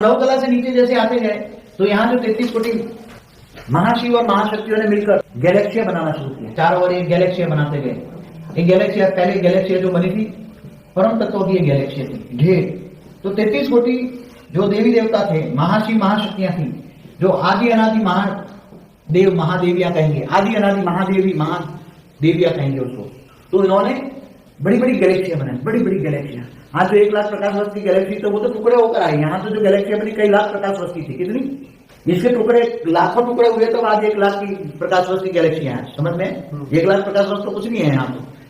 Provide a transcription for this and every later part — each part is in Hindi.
नव कला से नीचे जैसे आते गए तो यहाँ जो 33 कोटि महाशिव और महाशक्तियों ने मिलकर गैलेक्सिया बनाना शुरू किया। चारों ओर एक गैलेक्सिया बनाते गए। एक गैलेक्सिया, पहले गैलेक्सिया जो बनी थी परम तत्वों की गैलेक्सिया थी ढेर। तो 33 कोटि जो देवी देवता थे, महाशिव महाशक्तियां थी, जो आदि अनादि महादेव महादेवियां कहेंगे, आदि अनादि महादेवी महादेवियां कहेंगे उसको। तो इन्होंने बड़ी बड़ी गैलेक्सियां बनाई, बड़ी बड़ी गैलेक्सियां। आज जो 1 लाख प्रकाश वर्ष की गैलेक्सी तो वो तो टुकड़े होकर आई। यहाँ तो जो गैलेक्सियां बनी कई लाख प्रकाश वर्ष की थी। कितनी? इसके टुकड़े लाखों टुकड़े हुए तो आज 1 लाख की प्रकाश वर्ष की गैलेक्सियां हैं। समझ में? 1 लाख प्रकाश वर्ष तो कुछ नहीं है यहाँ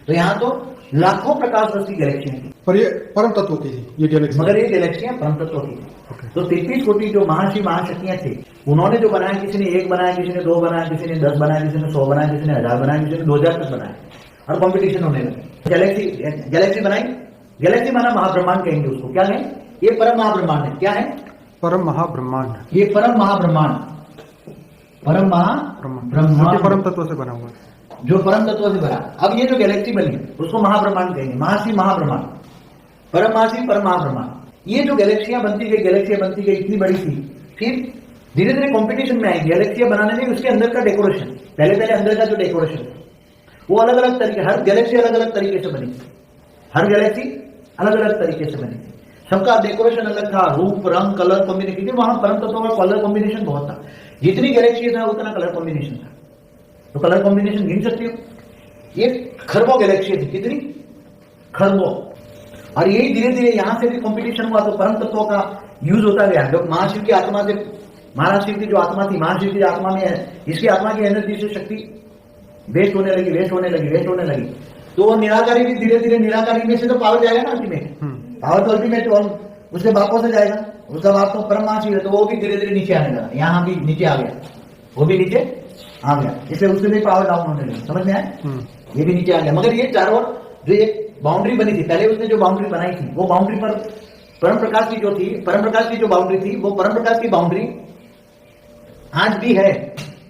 तो यहाँ तो लाखों प्रकाश वर्ष की गैलेक्सियां थी। पर ये परम तत्व की ये गैलेक्सी, मगर ये गैलेक्सियां परम तत्व की थी। तो 33 कोटि जो महाशिव महाशक्तियां थे, उन्होंने जो बनाया, किसी ने 1 बनाया, किसी ने 2 बनाया, किसी ने 10 बनाया, किसी ने 100 बनाया, किसी ने 1000 बनाया, किसी ने 2000 तक बनाया और कंपटीशन होने लगे। गैलेक्सी बनाई। गैलेक्सी माना महाब्रह्मांड कहेंगे उसको। क्या है? ये परम महाब्रह्मांड है। क्या है? परम महाब्रह्मांड। ये परम महाब्रह्मांड, परम महाब्रह्मांड परम तत्व से बना हुआ है, जो परम तत्व से बना। अब ये जो गैलेक्सी बनी उसको महाब्रह्मांड कहेंगे। महाशिव महाब्रह्मांड, परम महाशिव परम महाब्रह्मांड। ये जो गैलेक्सियां बनती गई इतनी बड़ी थी। फिर धीरे धीरे कॉम्पिटिशन में आई गैलेक्सियां बनाने में। उसके अंदर का डेकोरेशन, पहले अंदर का जो डेकोरेशन वो अलग अलग तरीके, हर गैलेक्सी अलग अलग तरीके से बनी थी। हर गैलेक्सी अलग अलग तरीके से बनी थी। सबका डेकोरेशन अलग था, रूप रंग कलर कॉम्बिनेशन। वहां परम तत्वों का कलर कॉम्बिनेशन बहुत था। जितनी गैलेक्सी था उतना कलर कॉम्बिनेशन था। तो कलर कॉम्बिनेशन गिन सकते हो। ये खरबों गैलेक्सी थी। कितनी? खरबों। और यही धीरे धीरे यहां से भी कॉम्पिटिशन हुआ तो परम तत्वों का यूज होता गया। जब महाशिव की आत्मा से, महाशिव की जो आत्मा थी, महाशिव की आत्मा में है, इसकी आत्मा की एनर्जी से शक्ति वेस्ट होने लगी। तो वो निराकारी भी धीरे धीरे, निराकारी में से तो पावर जाएगा ना अल्टीमेट। पावर तो अल्टीमेट उसके बापों से जाएगा। उसका बाप तो परम महाशिव है, तो वो भी धीरे धीरे नीचे आने लगा। यहाँ भी नीचे आ गया, वो भी नीचे आ गया। इसलिए उससे भी पावर डाउन होने लगी। समझ में आया? ये भी नीचे आ गया। मगर ये चारों जो एक बाउंड्री बनी थी, पहले उसने जो बाउंड्री बनाई थी, वो बाउंड्री पर परम प्रकाश की जो थी, परम प्रकाश की जो बाउंड्री थी, वो परम प्रकाश की बाउंड्री आज भी है।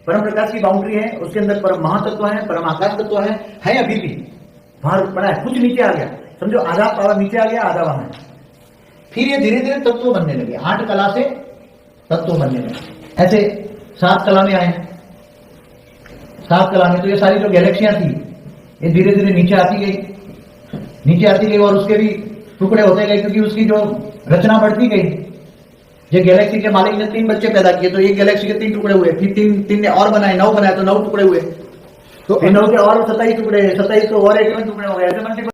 परम प्रकाश की बाउंड्री है, उसके अंदर परम महातत्व है, परम आकाश तत्व है अभी भी। बाहर पड़ा है, कुछ नीचे आ गया। समझो आधा पावर नीचे आ गया, आधा वहां है। फिर ये धीरे धीरे तत्व बनने लगे। 8 कला से तत्व बनने लगे। ऐसे 7 कला में आए। 7 कला में तो ये सारी जो गैलेक्सियां थी ये धीरे धीरे नीचे आती गई और उसके भी टुकड़े होते गए, क्योंकि उसकी जो रचना बढ़ती गई। ये गैलेक्सी के मालिक ने 3 बच्चे पैदा किए, तो एक गैलेक्सी के 3 टुकड़े हुए। फिर 3 ने और बनाए, 9 बनाए तो 9 टुकड़े हुए। तो 9 के और 27 टुकड़े, 27 तो और 51 टुकड़े हो गए। ऐसे मल्टीपल